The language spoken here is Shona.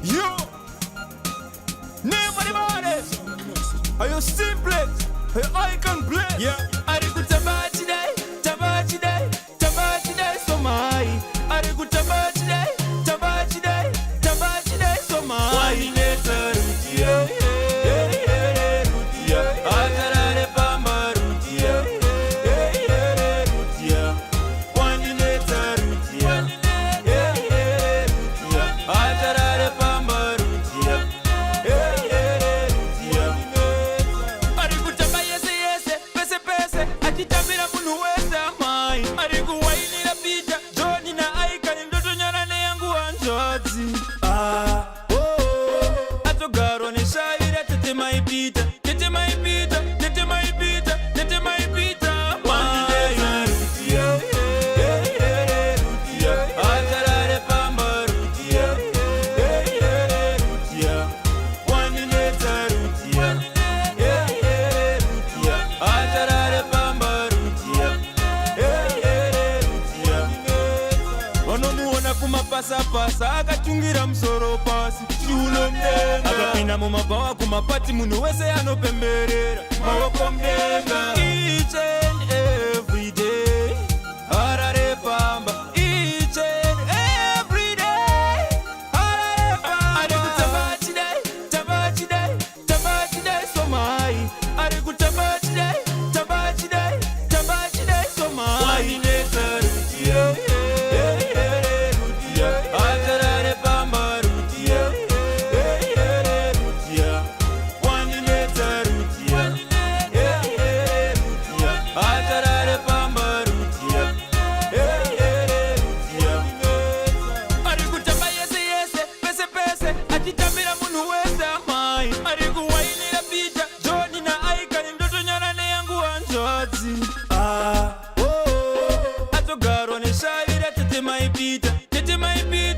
You, name of the body. Are you simplex? Are you icon play? Yeah. Are you good tabachi day? Tabachi day? Tabachi day so my. Are you good tabachi day? Tabachi day? Tabachi day so my. Why later? Yeah. Pasa akachungira msoro pasi chulo mdenga akapinda mumabawa kumapati munu wese anopemberera mawoko mdenga. Each and every day arare pamba. Each and every day arare pamba. Are kutabachi day, tabachi day, tabachi day so my. Are kutabachi day, tabachi day, tabachi day so my. Why later? Yeah. Atogaro ne shavira tete maipita, tete maipita.